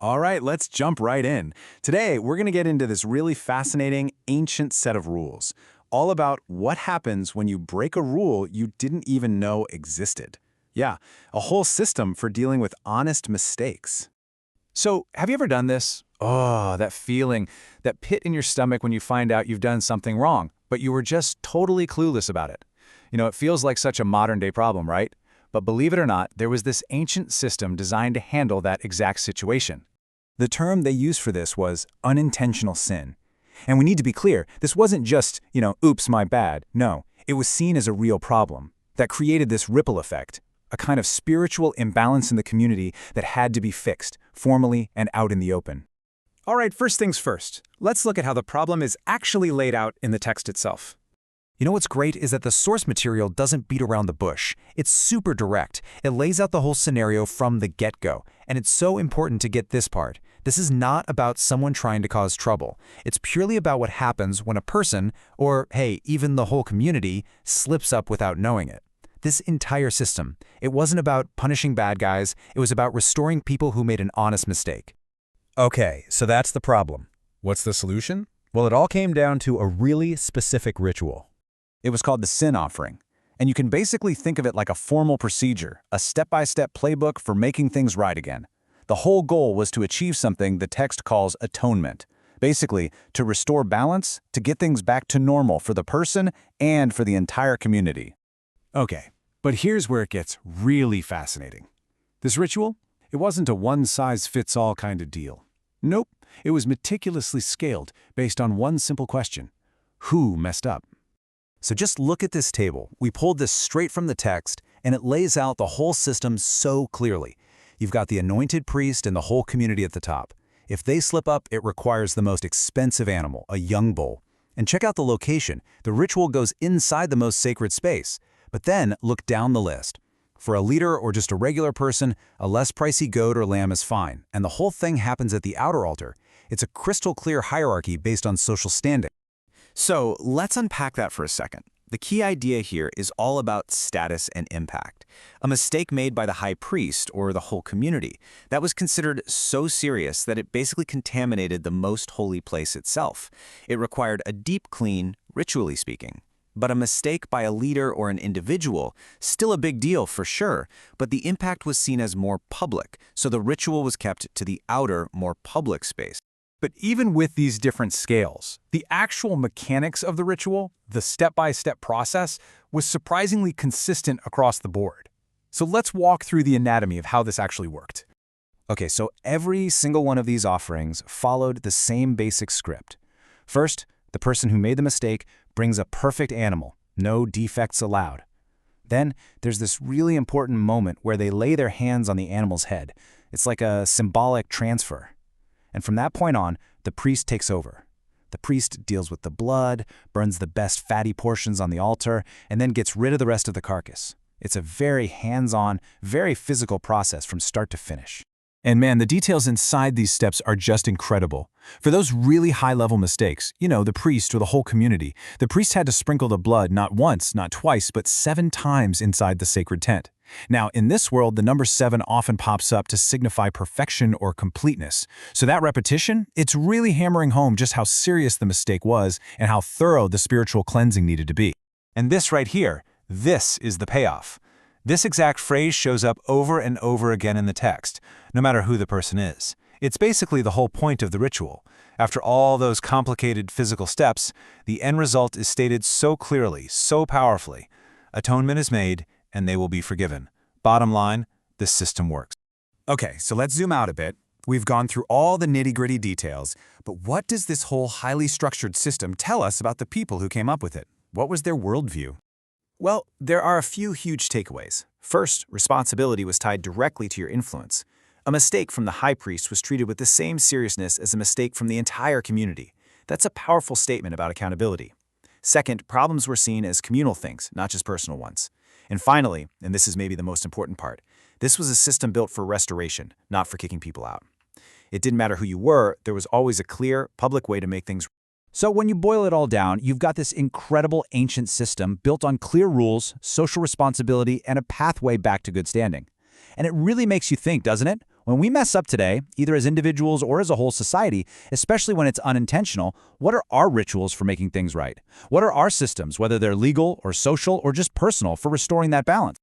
All right, let's jump right in. Today, we're going to get into this really fascinating, ancient set of rules, all about what happens when you break a rule you didn't even know existed. Yeah, a whole system for dealing with honest mistakes. So, have you ever done this? Oh, that feeling, that pit in your stomach when you find out you've done something wrong, but you were just totally clueless about it. It feels like such a modern-day problem, right? But believe it or not, there was this ancient system designed to handle that exact situation. The term they used for this was unintentional sin. And we need to be clear, this wasn't just, oops, my bad. No, it was seen as a real problem that created this ripple effect, a kind of spiritual imbalance in the community that had to be fixed, formally and out in the open. All right, first things first. Let's look at how the problem is actually laid out in the text itself. What's great is that the source material doesn't beat around the bush. It's super direct. It lays out the whole scenario from the get-go. And it's so important to get this part. This is not about someone trying to cause trouble. It's purely about what happens when a person, or hey, even the whole community, slips up without knowing it. This entire system, it wasn't about punishing bad guys, it was about restoring people who made an honest mistake. Okay, so that's the problem. What's the solution? Well, it all came down to a really specific ritual. It was called the sin offering, and you can basically think of it like a formal procedure, a step-by-step playbook for making things right again. The whole goal was to achieve something the text calls atonement, basically to restore balance, to get things back to normal for the person and for the entire community. Okay, but here's where it gets really fascinating. This ritual, it wasn't a one-size-fits-all kind of deal. Nope, it was meticulously scaled based on one simple question: who messed up? So just look at this table. We pulled this straight from the text, and it lays out the whole system so clearly. You've got the anointed priest and the whole community at the top. If they slip up, it requires the most expensive animal, a young bull. And check out the location. The ritual goes inside the most sacred space. But then look down the list. For a leader or just a regular person, a less pricey goat or lamb is fine. And the whole thing happens at the outer altar. It's a crystal clear hierarchy based on social standing. So let's unpack that for a second. The key idea here is all about status and impact. A mistake made by the high priest or the whole community that was considered so serious that it basically contaminated the most holy place itself. It required a deep clean, ritually speaking. But a mistake by a leader or an individual, still a big deal for sure, but the impact was seen as more public, so the ritual was kept to the outer, more public space. But even with these different scales, the actual mechanics of the ritual, the step-by-step process, was surprisingly consistent across the board. So let's walk through the anatomy of how this actually worked. Okay, so every single one of these offerings followed the same basic script. First, the person who made the mistake brings a perfect animal, no defects allowed. Then, there's this really important moment where they lay their hands on the animal's head. It's like a symbolic transfer. And from that point on, the priest takes over. The priest deals with the blood, burns the best fatty portions on the altar, and then gets rid of the rest of the carcass. It's a very hands-on, very physical process from start to finish. And man, the details inside these steps are just incredible. For those really high-level mistakes, the priest or the whole community, the priest had to sprinkle the blood not once, not twice, but 7 times inside the sacred tent. Now, in this world, the number 7 often pops up to signify perfection or completeness. So that repetition, it's really hammering home just how serious the mistake was and how thorough the spiritual cleansing needed to be. And this right here, this is the payoff. This exact phrase shows up over and over again in the text, no matter who the person is. It's basically the whole point of the ritual. After all those complicated physical steps, the end result is stated so clearly, so powerfully. Atonement is made, and they will be forgiven. Bottom line, this system works. Okay, so let's zoom out a bit. We've gone through all the nitty-gritty details, but what does this whole highly structured system tell us about the people who came up with it? What was their worldview? Well, there are a few huge takeaways. First, responsibility was tied directly to your influence. A mistake from the high priest was treated with the same seriousness as a mistake from the entire community. That's a powerful statement about accountability. Second, problems were seen as communal things, not just personal ones. And finally, and this is maybe the most important part, this was a system built for restoration, not for kicking people out. It didn't matter who you were, there was always a clear, public way to make things right. So when you boil it all down, you've got this incredible ancient system built on clear rules, social responsibility, and a pathway back to good standing. And it really makes you think, doesn't it? When we mess up today, either as individuals or as a whole society, especially when it's unintentional, what are our rituals for making things right? What are our systems, whether they're legal or social or just personal, for restoring that balance?